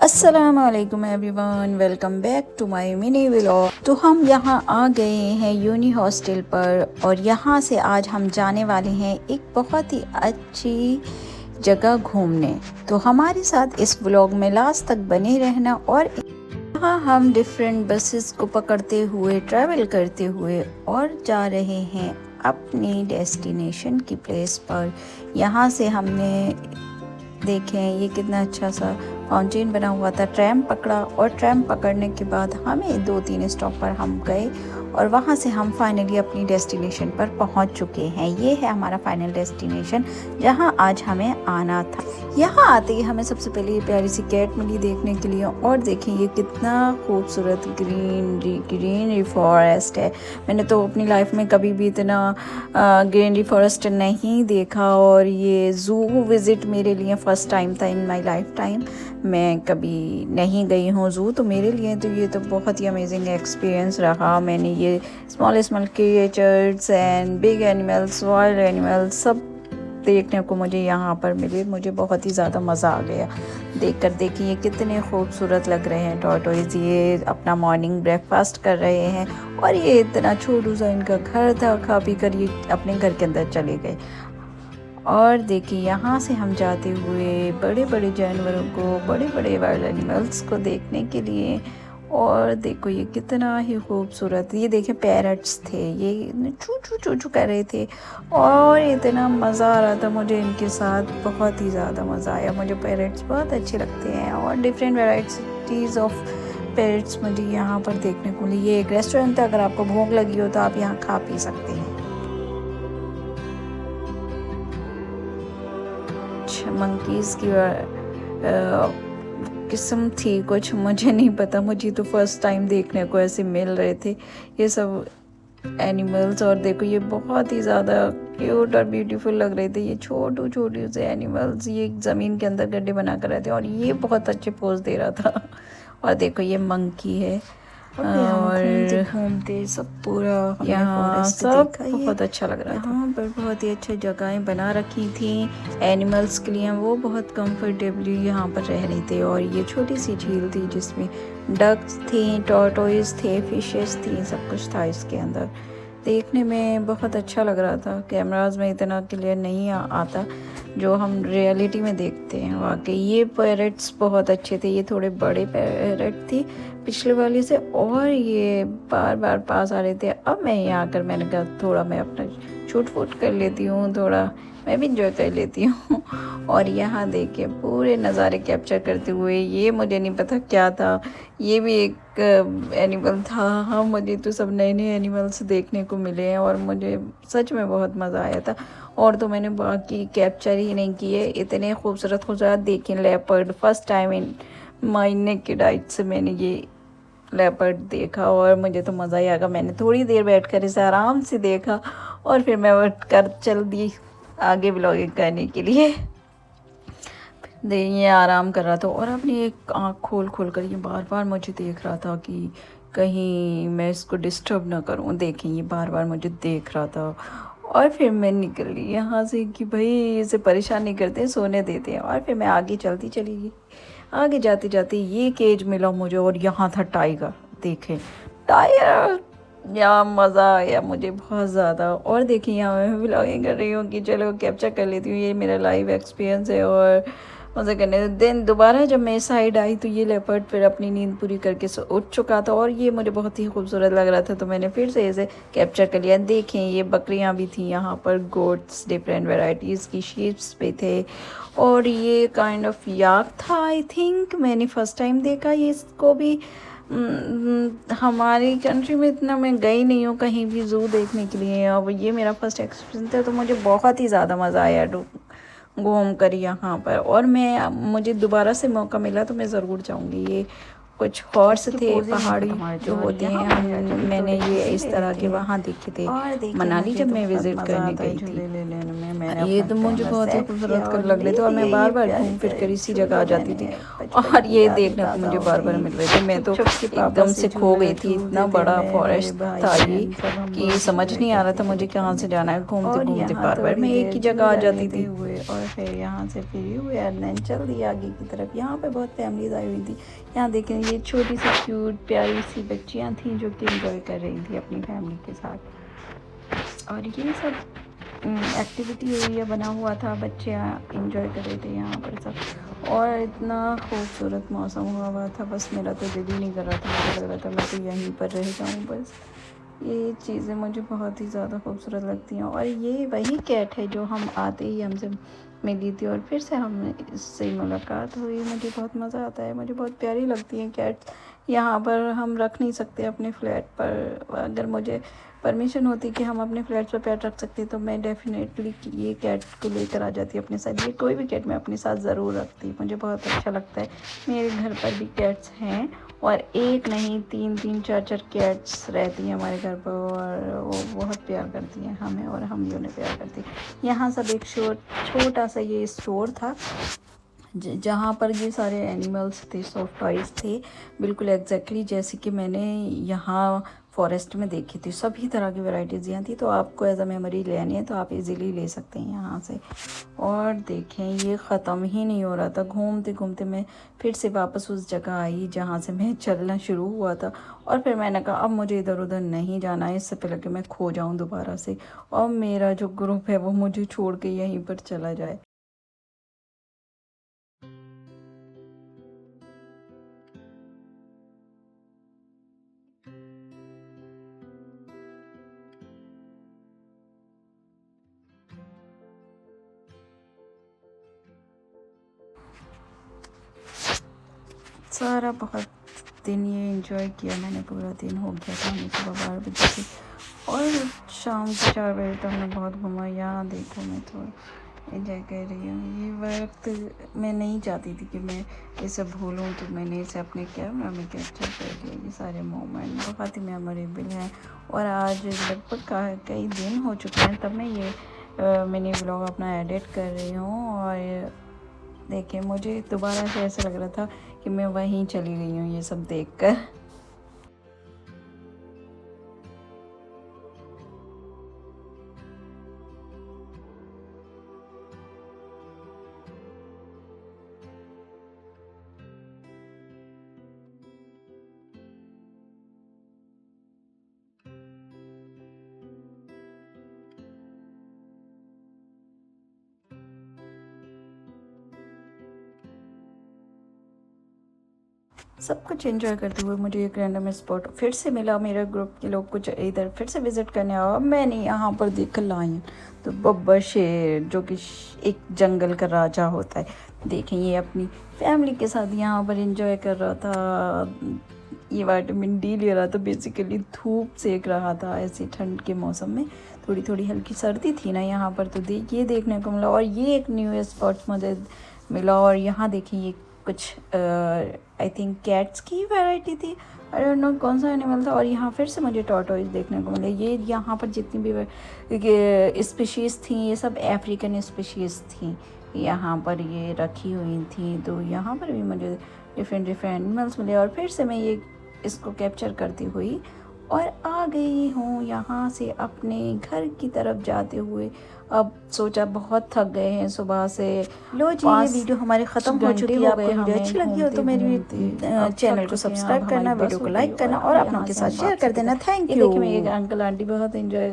अस्सलामुअलैकुम everyone, welcome back to my mini vlog. तो हम यहाँ आ गए हैं यूनी हॉस्टल पर और यहाँ से आज हम जाने वाले हैं एक बहुत ही अच्छी जगह घूमने। तो हमारे साथ इस व्लॉग में लास्ट तक बने रहना। और यहाँ हम डिफरेंट बसेस को पकड़ते हुए ट्रैवल करते हुए और जा रहे हैं अपनी डेस्टिनेशन की प्लेस पर। यहाँ से हमने देखें ये कितना अच्छा सा फाउंटेन बना हुआ था। ट्रैम पकड़ा और ट्रैम पकड़ने के बाद हमें 2-3 स्टॉप पर हम गए और वहाँ से हम फाइनली अपनी डेस्टिनेशन पर पहुँच चुके हैं। ये है हमारा फाइनल डेस्टिनेशन जहाँ आज हमें आना था। यहाँ आते ही हमें सबसे पहले ये प्यारी सी कैट मिली देखने के लिए। और देखें ये कितना खूबसूरत ग्रीनरी फॉरेस्ट है। मैंने तो अपनी लाइफ में कभी भी इतना ग्रीनरी फॉरेस्ट नहीं देखा और ये ज़ू विज़िट मेरे लिए फ़र्स्ट टाइम था इन माय लाइफ टाइम। मैं कभी नहीं गई हूँ ज़ू, तो मेरे लिए तो ये तो बहुत ही अमेजिंग एक्सपीरियंस रहा। मैंने ये small creatures and big animals, wild animals सब देखने को मुझे यहाँ पर मिले। मुझे बहुत ही ज़्यादा मज़ा आ गया देखकर। देखिए ये कितने खूबसूरत लग रहे हैं टॉर्टोइज। ये अपना मॉर्निंग ब्रेकफास्ट कर रहे हैं और ये इतना छोटू सा इनका घर था। खा पी कर ये अपने घर के अंदर चले गए। और देखिए यहाँ से हम जाते हुए बड़े बड़े जानवरों को, बड़े बड़े वाइल्ड एनिमल्स को देखने के लिए। और देखो ये कितना ही खूबसूरत, ये देखें पैरट्स थे, ये चू चू चू चू कर रहे थे और इतना मज़ा आ रहा था मुझे इनके साथ। बहुत ही ज़्यादा मज़ा आया। मुझे पैरट्स बहुत अच्छे लगते हैं और डिफरेंट वैराइटीज़ ऑफ पैरट्स मुझे यहाँ पर देखने को मिली। ये एक रेस्टोरेंट था, अगर आपको भूख लगी हो तो आप यहाँ खा पी सकते हैं। मंकीज़ की किस्म थी कुछ, मुझे नहीं पता। मुझे तो फर्स्ट टाइम देखने को ऐसे मिल रहे थे ये सब एनिमल्स। और देखो ये बहुत ही ज़्यादा क्यूट और ब्यूटीफुल लग रहे थे। ये छोटे छोटे से एनिमल्स ये ज़मीन के अंदर गड्ढे बना कर रहे थे और ये बहुत अच्छे पोज दे रहा था। और देखो ये मंकी है और घूमते सब पूरा यहाँ सब बहुत अच्छा लग रहा था। यहाँ पर बहुत ही अच्छी जगहें बना रखी थी एनिमल्स के लिए। वो बहुत कंफर्टेबली यहाँ पर रह रहे थे। और ये छोटी सी झील थी जिसमें डक्स थी, टॉर्टोइज थे, फिशेस थी, सब कुछ था इसके अंदर। देखने में बहुत अच्छा लग रहा था। कैमराज में इतना क्लियर नहीं आता जो हम रियलिटी में देखते हैं। वाकई ये पैरट्स बहुत अच्छे थे। ये थोड़े बड़े पैरट थी पिछले वाले से और ये बार बार पास आ रहे थे। अब मैं यहाँ आकर मैंने कहा थोड़ा मैं अपना शूट फूट कर लेती हूँ, थोड़ा मैं भी इंजॉय कर लेती हूँ। और यहाँ देखिए पूरे नज़ारे कैप्चर करते हुए, ये मुझे नहीं पता क्या था, ये भी एक एनिमल था। हाँ मुझे तो सब नए नए एनिमल्स देखने को मिले हैं और मुझे सच में बहुत मज़ा आया था। और तो मैंने बाकी कैप्चर ही नहीं किए, इतने खूबसूरत खूबसूरत देखें leopard. First time in my naked eyes से मैंने ये लेपर्ड देखा और मुझे तो मज़ा ही आ गया। मैंने थोड़ी देर बैठकर इसे आराम से देखा और फिर मैं उठ कर चल दी आगे व्लॉगिंग करने के लिए। ये आराम कर रहा था और अपनी एक आँख खोल खोल कर ये बार बार मुझे देख रहा था कि कहीं मैं इसको डिस्टर्ब ना करूं। देखें ये बार बार मुझे देख रहा था। और फिर मैं निकल ली यहाँ से कि भाई इसे परेशान नहीं करते, सोने देते हैं। और फिर मैं आगे चलती चली गई। आगे जाते जाते ये केज मिला मुझे और यहाँ था टाइगर। देखें टाइगर, यहाँ मज़ा आया मुझे बहुत ज़्यादा। और देखिए यहाँ मैं व्लॉगिंग कर रही हूँ कि चलो कैप्चर कर लेती हूँ, ये मेरा लाइव एक्सपीरियंस है। और मज़े करने देन दोबारा जब मैं साइड आई तो ये लेपर्ड फिर अपनी नींद पूरी करके उठ चुका था और ये मुझे बहुत ही खूबसूरत लग रहा था, तो मैंने फिर से इसे कैप्चर कर लिया। देखें ये बकरियां भी थी यहाँ पर, गोट्स, डिफरेंट वैरायटीज़ की शीप्स पे थे। और ये काइंड ऑफ याक था आई थिंक, मैंने फ़र्स्ट टाइम देखा ये इसको भी। हमारी कंट्री में इतना मैं गई नहीं हूँ कहीं भी ज़ू देखने के लिए। और ये मेरा फर्स्ट एक्सपीरियंस था तो मुझे बहुत ही ज़्यादा मज़ा आया घूम कर यहाँ पर। और मैं मुझे दोबारा से मौका मिला तो मैं ज़रूर जाऊँगी। ये कुछ हॉर्स थे पहाड़ी जो होते हैं, मैंने ये इस तरह के वहाँ देखे थे मनाली जब मैं विज़िट करने गई थी। ये तो मुझे बहुत ही खूबसूरत कर लग रहे थे और मैं बार बार घूम फिर कर इसी जगह आ जाती थी और ये देखने को मुझे बार बार मिल रहे थे। मैं तो एकदम से खो गई थी, इतना बड़ा फॉरेस्ट था ये कि समझ नहीं आ रहा था मुझे कहाँ से जाना है। घूमते घूमते बार बार मैं एक ही जगह आ जाती थी और फिर यहाँ से फ्री हुए और चल दी आगे की तरफ। यहाँ पे बहुत फैमिलीज आई हुई थी। यहाँ देखें ये छोटी सी क्यूट प्यारी सी बच्चियाँ थीं जो कि एंजॉय कर रही थी अपनी फैमिली के साथ। और ये सब एक्टिविटी एरिया बना हुआ था, बच्चे एंजॉय कर रहे थे यहाँ पर सब। और इतना खूबसूरत मौसम हुआ था, बस मेरा तो दिल ही नहीं कर रहा था, मुझे लग रहा था मैं तो यहीं पर रह जाऊँ बस। ये चीज़ें मुझे बहुत ही ज़्यादा खूबसूरत लगती हैं। और ये वही कैट है जो हम आते ही हमसे मिली थी और फिर से हम इससे मुलाकात हुई। मुझे बहुत मज़ा आता है, मुझे बहुत प्यारी लगती हैं कैट्स। यहाँ पर हम रख नहीं सकते अपने फ्लैट पर, अगर मुझे परमिशन होती कि हम अपने फ्लैट पर पेट रख सकते तो मैं डेफिनेटली ये कैट को लेकर आ जाती अपने साथ। ये कोई भी कैट मैं अपने साथ ज़रूर रखती, मुझे बहुत अच्छा लगता है। मेरे घर पर भी कैट्स हैं और एक नहीं तीन तीन चार चार कैट्स रहती हैं हमारे घर पर और वो बहुत प्यार करती हैं हमें और हम भी उन्हें प्यार करती हैं। यहाँ सब एक छोटा सा ये स्टोर था जहाँ पर ये सारे एनिमल्स थे, सॉफ्ट टॉयज़ थे, बिल्कुल एग्जैक्टली जैसे कि मैंने यहाँ फॉरेस्ट में देखी थी। सभी तरह की वैरायटीज़ यहाँ थी, तो आपको एज अ मेमोरी लेनी है तो आप इजीली ले सकते हैं यहाँ से। और देखें ये ख़त्म ही नहीं हो रहा था, घूमते घूमते मैं फिर से वापस उस जगह आई जहाँ से मैं चलना शुरू हुआ था। और फिर मैंने कहा अब मुझे इधर उधर नहीं जाना है, इससे पहले कि मैं खो जाऊँ दोबारा से और मेरा जो ग्रुप है वो मुझे छोड़ के यहीं पर चला जाए। सारा बहुत दिन ये एंजॉय किया मैंने, पूरा दिन हो गया था हमें सुबह 12 बजे से और शाम के 4 बजे तक हमने बहुत घूमा। यहाँ देखो मैं थोड़ा एंजॉय कर रही हूँ। ये वक्त मैं नहीं चाहती थी कि मैं इसे भूलूँ, तो मैंने इसे अपने कैमरा में कैप्चर कर लिया। ये सारे मोमेंट बहुत ही मेमोरेबल हैं और आज लगभग कई दिन हो चुके हैं तब मैं ये मिनी व्लॉग अपना एडिट कर रही हूँ। और देखिए मुझे दोबारा से ऐसा लग रहा था कि मैं वहीं चली गई हूँ ये सब देखकर। सब कुछ एंजॉय करते हुए मुझे एक रैंडम स्पॉट फिर से मिला। मेरा ग्रुप के लोग कुछ इधर फिर से विज़िट करने आया, मैंने यहाँ पर देख लायन तो बब्बर शेर जो कि एक जंगल का राजा होता है। देखें ये अपनी फैमिली के साथ यहाँ पर एंजॉय कर रहा था, ये विटामिन डी ले रहा था, बेसिकली धूप सेक रहा था ऐसी ठंड के मौसम में। थोड़ी थोड़ी हल्की सर्दी थी ना यहाँ पर, तो ये देखने को मिला। और ये एक न्यू स्पॉट मुझे मिला और यहाँ देखिए ये कुछ आई थिंक कैट्स की वैरायटी थी, आई डोंट नो कौन सा एनिमल था। और यहाँ फिर से मुझे टॉर्टोइज देखने को मिले। ये यहाँ पर जितनी भी स्पीशीज़ थी ये सब अफ्रीकन स्पीशीज़ थी यहाँ पर ये रखी हुई थी। तो यहाँ पर भी मुझे डिफरेंट एनिमल्स मिले और फिर से मैं ये इसको कैप्चर करती हुई और आ गई हूँ यहाँ से अपने घर की तरफ जाते हुए। अब सोचा बहुत थक गए हैं सुबह से। लो जी ये वीडियो हमारी ख़त्म हो चुकी है। आपको वीडियो अच्छी लगी हो तो मेरी चैनल को सब्सक्राइब करना, वीडियो को लाइक करना और अपनों के साथ शेयर कर देना। Thank you. देखिए मेरे अंकल आंटी बहुत एंजॉय